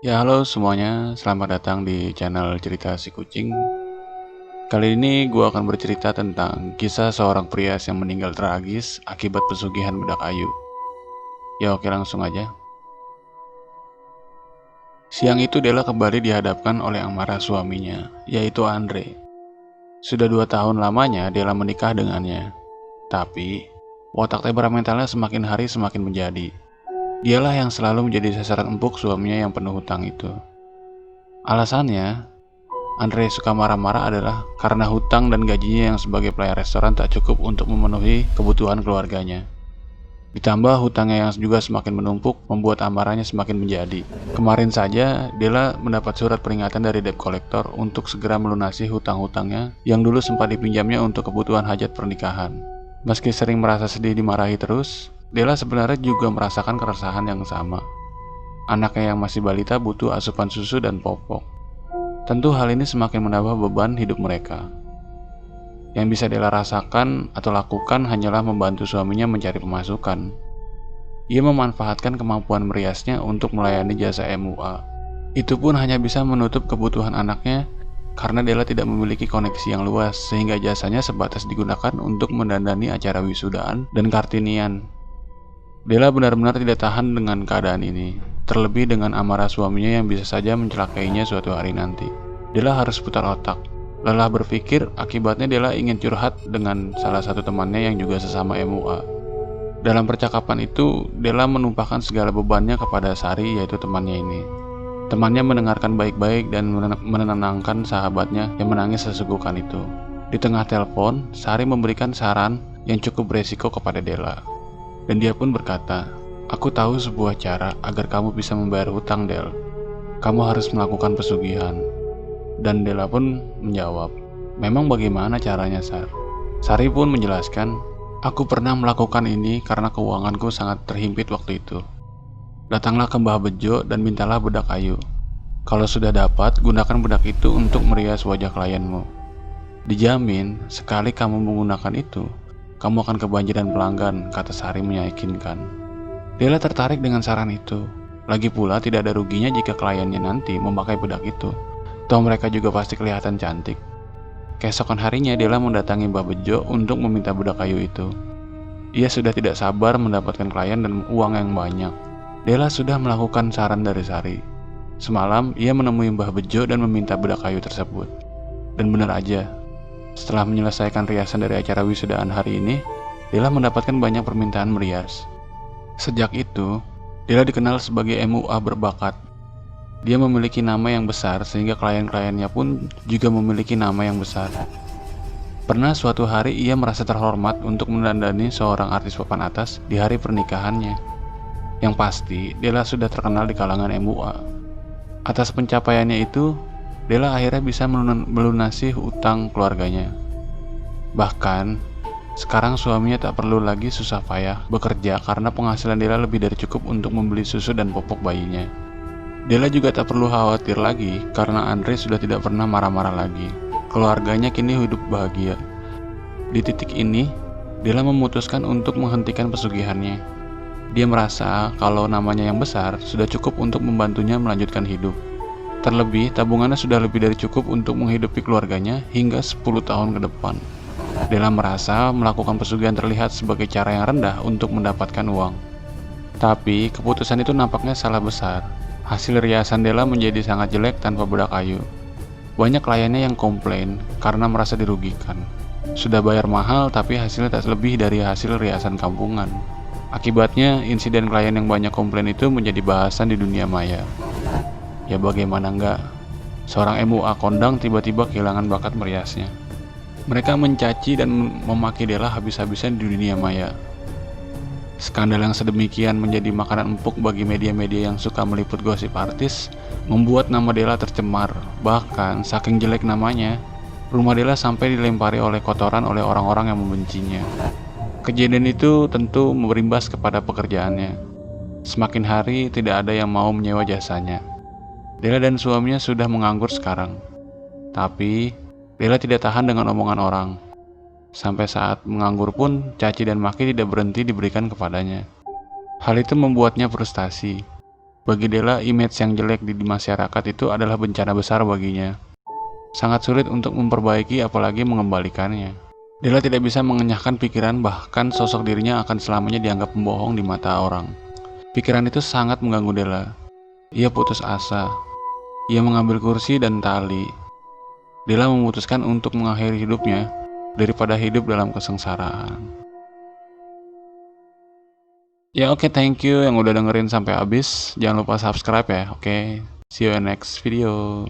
Ya halo semuanya, selamat datang di channel Cerita Si Kucing. Kali ini gue akan bercerita tentang kisah seorang pria yang meninggal tragis akibat pesugihan bedak ayu. Ya oke langsung aja. Siang itu Della kembali dihadapkan oleh amarah suaminya, yaitu Andre. Sudah 2 tahun lamanya Della menikah dengannya. Tapi, watak temperamentalnya semakin hari semakin menjadi. Dialah yang selalu menjadi sasaran empuk suaminya yang penuh hutang itu. Alasannya, Andre suka marah-marah adalah karena hutang dan gajinya yang sebagai pelayan restoran tak cukup untuk memenuhi kebutuhan keluarganya. Ditambah hutangnya yang juga semakin menumpuk membuat amarahnya semakin menjadi. Kemarin saja, Della mendapat surat peringatan dari debt collector untuk segera melunasi hutang-hutangnya yang dulu sempat dipinjamnya untuk kebutuhan hajat pernikahan. Meski sering merasa sedih dimarahi terus, Della sebenarnya juga merasakan keresahan yang sama. Anaknya yang masih balita butuh asupan susu dan popok. Tentu hal ini semakin menambah beban hidup mereka. Yang bisa Della rasakan atau lakukan hanyalah membantu suaminya mencari pemasukan. Ia memanfaatkan kemampuan meriasnya untuk melayani jasa MUA. Itu pun hanya bisa menutup kebutuhan anaknya karena Della tidak memiliki koneksi yang luas sehingga jasanya sebatas digunakan untuk mendandani acara wisudaan dan kartinian. Della benar-benar tidak tahan dengan keadaan ini, terlebih dengan amarah suaminya yang bisa saja mencelakainya suatu hari nanti. Della harus putar otak. Lelah berpikir, akibatnya Della ingin curhat dengan salah satu temannya yang juga sesama MUA. Dalam percakapan itu, Della menumpahkan segala bebannya kepada Sari, yaitu temannya ini. Temannya mendengarkan baik-baik dan menenangkan sahabatnya yang menangis sesenggukan itu. Di tengah telepon, Sari memberikan saran yang cukup beresiko kepada Della. Dan dia pun berkata, "Aku tahu sebuah cara agar kamu bisa membayar hutang, Del. Kamu harus melakukan pesugihan." Dan Della pun menjawab, "Memang bagaimana caranya, Sar?" Sari pun menjelaskan, "Aku pernah melakukan ini karena keuanganku sangat terhimpit waktu itu. Datanglah ke Mbah Bejo dan mintalah bedak kayu. Kalau sudah dapat, gunakan bedak itu untuk merias wajah klienmu. Dijamin, sekali kamu menggunakan itu, kamu akan kebanjiran pelanggan," kata Sari meyakinkan. Della tertarik dengan saran itu. Lagi pula tidak ada ruginya jika kliennya nanti memakai bedak itu. Toh mereka juga pasti kelihatan cantik. Keesokan harinya Della mendatangi Mbah Bejo untuk meminta bedak kayu itu. Ia sudah tidak sabar mendapatkan klien dan uang yang banyak. Della sudah melakukan saran dari Sari. Semalam ia menemui Mbah Bejo dan meminta bedak kayu tersebut. Dan benar aja, setelah menyelesaikan riasan dari acara wisudaan hari ini, Della mendapatkan banyak permintaan merias. Sejak itu, Della dikenal sebagai MUA berbakat. Dia memiliki nama yang besar sehingga klien-kliennya pun juga memiliki nama yang besar. Pernah suatu hari ia merasa terhormat untuk mendandani seorang artis papan atas di hari pernikahannya. Yang pasti, Della sudah terkenal di kalangan MUA. Atas pencapaiannya itu, Della akhirnya bisa melunasi hutang keluarganya. Bahkan, sekarang suaminya tak perlu lagi susah payah bekerja karena penghasilan Della lebih dari cukup untuk membeli susu dan popok bayinya. Della juga tak perlu khawatir lagi karena Andre sudah tidak pernah marah-marah lagi. Keluarganya kini hidup bahagia. Di titik ini, Della memutuskan untuk menghentikan pesugihannya. Dia merasa kalau namanya yang besar sudah cukup untuk membantunya melanjutkan hidup. Terlebih, tabungannya sudah lebih dari cukup untuk menghidupi keluarganya hingga 10 tahun ke depan. Della merasa melakukan pesugihan terlihat sebagai cara yang rendah untuk mendapatkan uang. Tapi, keputusan itu nampaknya salah besar. Hasil riasan Della menjadi sangat jelek tanpa bedak kayu. Banyak kliennya yang komplain karena merasa dirugikan. Sudah bayar mahal tapi hasilnya tak lebih dari hasil riasan kampungan. Akibatnya, insiden klien yang banyak komplain itu menjadi bahasan di dunia maya. Ya bagaimana enggak, seorang MUA kondang tiba-tiba kehilangan bakat meriasnya. Mereka mencaci dan memaki Della habis-habisan di dunia maya. Skandal yang sedemikian menjadi makanan empuk bagi media-media yang suka meliput gosip artis, membuat nama Della tercemar. Bahkan, saking jelek namanya, rumah Della sampai dilempari oleh kotoran oleh orang-orang yang membencinya. Kejadian itu tentu berimbas kepada pekerjaannya. Semakin hari, tidak ada yang mau menyewa jasanya. Della dan suaminya sudah menganggur sekarang. Tapi, Della tidak tahan dengan omongan orang. Sampai saat menganggur pun, caci dan maki tidak berhenti diberikan kepadanya. Hal itu membuatnya frustasi. Bagi Della, image yang jelek di masyarakat itu adalah bencana besar baginya. Sangat sulit untuk memperbaiki apalagi mengembalikannya. Della tidak bisa mengenyahkan pikiran bahkan sosok dirinya akan selamanya dianggap pembohong di mata orang. Pikiran itu sangat mengganggu Della. Ia putus asa. Ia mengambil kursi dan tali. Della memutuskan untuk mengakhiri hidupnya daripada hidup dalam kesengsaraan. Ya oke, thank you yang udah dengerin sampai habis. Jangan lupa subscribe ya, oke. See you in next video.